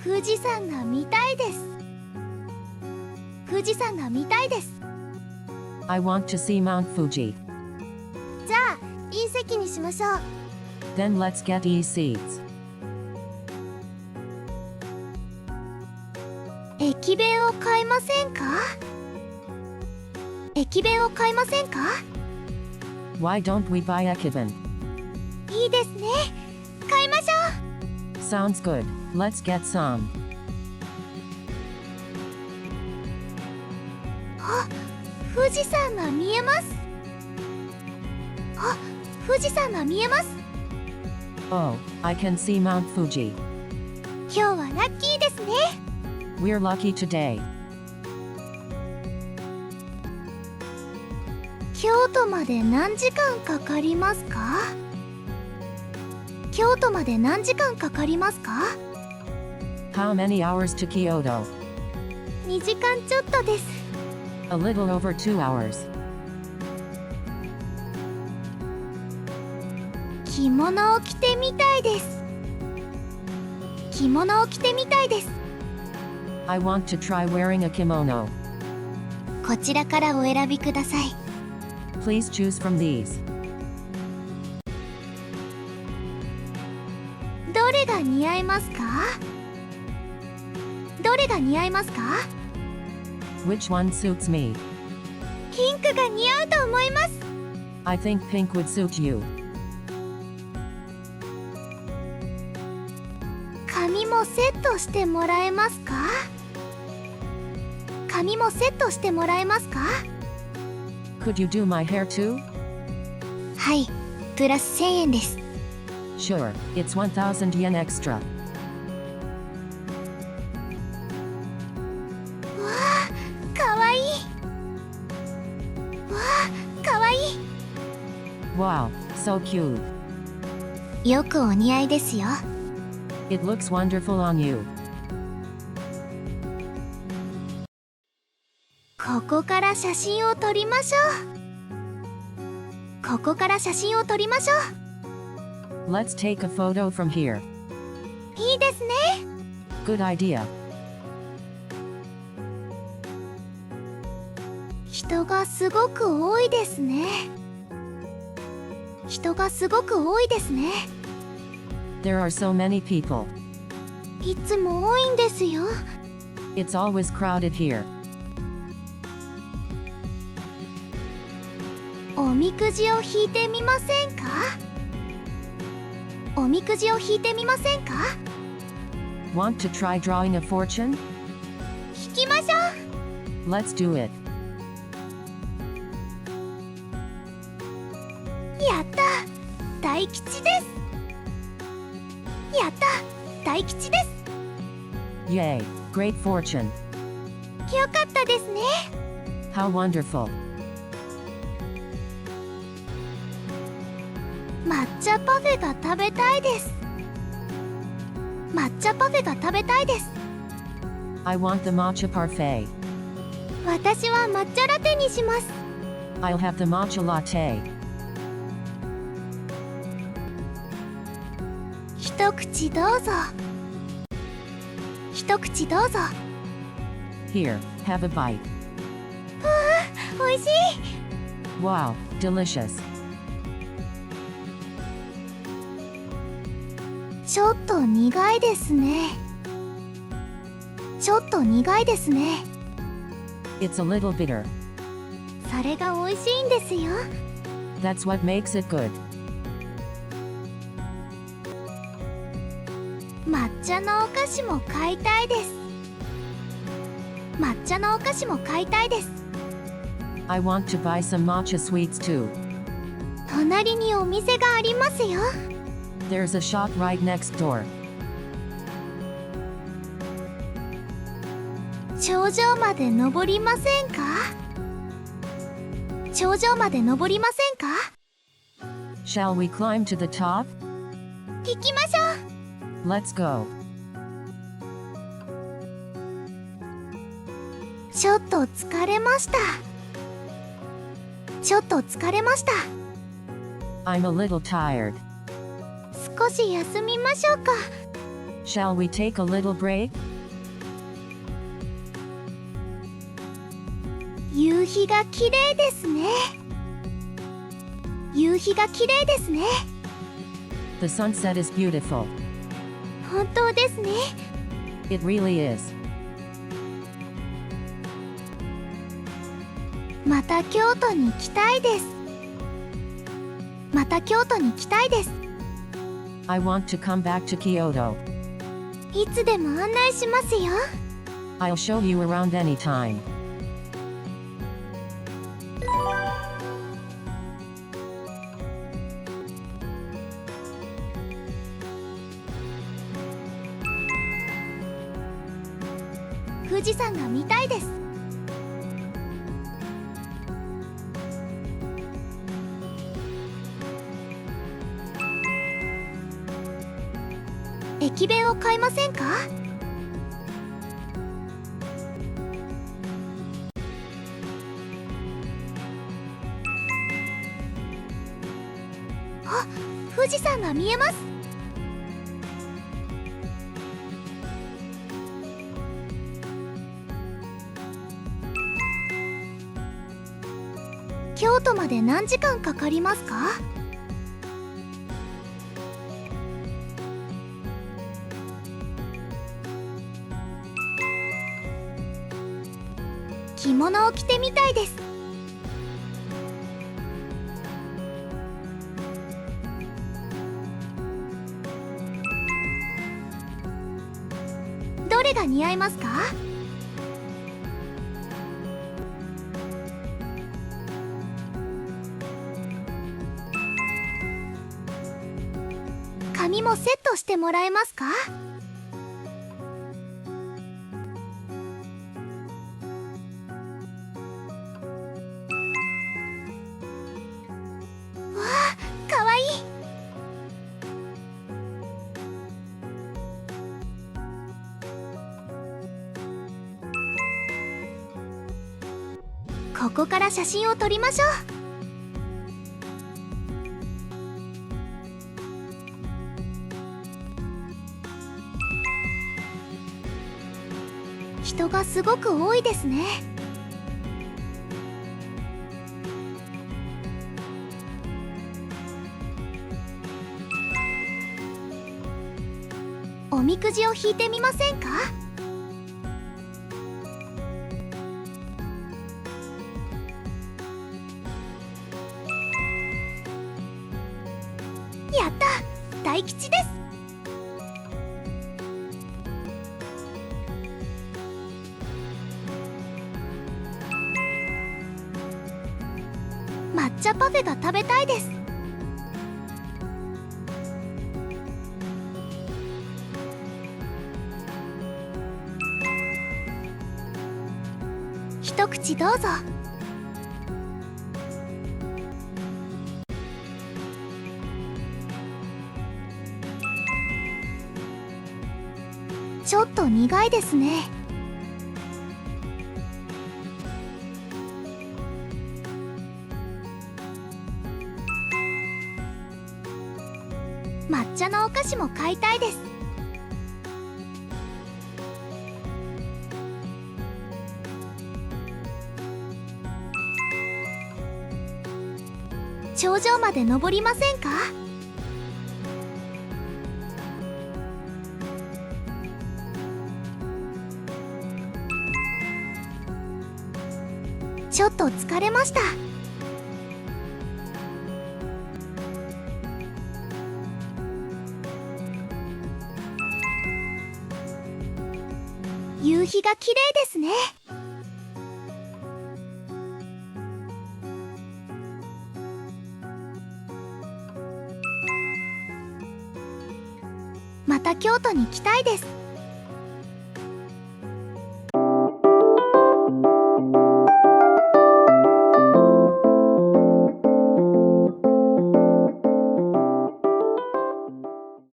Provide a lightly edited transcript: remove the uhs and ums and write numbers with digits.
富士山が見たいです。富士山が見たいです。 I want to see Mount Fuji. じゃあいい席にしましょう。 Then let's get e-seats. 駅弁を買いませんか？駅弁を買いませんか？ Why don't we buy Ekiben? いいですね。買いましょ Sounds good. Let's get some. う。あ、富士山が見えます。あ、富士山が見えます。 Oh, I can see Mount Fuji. 今日はラッキーですね。 We're lucky today. 京都まで何時間かかりますか？京都まで何時間かかりますか？ How many hours to Kyoto? 2時間ちょっとです。 A little over 2 hours. 着物を着てみたいです。着物を着てみたいです。 I want to try wearing a kimono. こちらからお選びください。 Please choose from these. どれが似合いますか？どれが似合いますか？ Which one suits me? ピンクが似合うと思います。 I think pink would suit you. 髪もセットしてもらえますか？髪もセットしてもらえますか？ Could you do my hair too? はい、プラス1000円です。 Sure, it's 1,000 yen extra. わあ、かわいい。わあ、かわいい。 Wow, so cute. よくお似合いですよ。 It looks wonderful on you. ここから写真を撮りましょう。ここから写真を撮りましょ Let's take a photo from here. う。いいですね。 Good idea. 人がすごく多いですね。人がすごく多いですね。 There are so many people. いつも多いんですよ。 It's always crowded here. おみくじを引いてみませんか？おみくじを引いてみませんか？ Want to try drawing a fortune? 引きましょう。 Let's do it. やった、大吉です。やった、大吉です。 Yay, great fortune. よかったですね。 How wonderful. 抹茶パフェが食べたいです。抹茶パフェが食べたいです。 I want the matcha parfait. 私は抹茶ラテにします。 I'll have the matcha latte. 一口どうぞ。一口どうぞ。 Here, have a bite. おいしい。 Wow, delicious. ちょっと苦いですね。ちょっと苦いですね。 It's a little bitter. それが美味しいんですよ。 That's what makes it good. 抹茶のお菓子も買いたいです。抹茶のお菓子も買いたいです。 I want to buy some matcha sweets too. 隣にお店がありますよ。 There's a shop right next door. 頂上まで登りませんか？頂上まで登りませんか？ Shall we climb to the top? 行きましょう。 Let's go. ちょっと疲れました。ちょっと疲れました。 I'm a little tired. 少し休みましょうか。Shall we take a little break? 夕日が綺麗ですね。夕日が綺麗ですね。The sunset is beautiful. 本当ですね。It really is. また京都に行きたいです。また京都に行きたいです。I want to come back to Kyoto. いつでも案内しますよ。I'll show you around anytime. 富士山が見たいです。駅弁を買いませんか？あ、富士山が見えます。京都まで何時間かかりますか？着物を着てみたいです。どれが似合いますか？髪もセットしてもらえますか？わあ、かわいい。ここから写真を撮りましょう。人がすごく多いですね。おみくじを引いてみませんか？やった、大吉です。抹茶パフェが食べたいです。一口どうぞ。ちょっと苦いですね。抹茶のお菓子も買いたいです。頂上まで登りませんか？ちょっと疲れました。夕日が綺麗ですね。また京都に来たいです。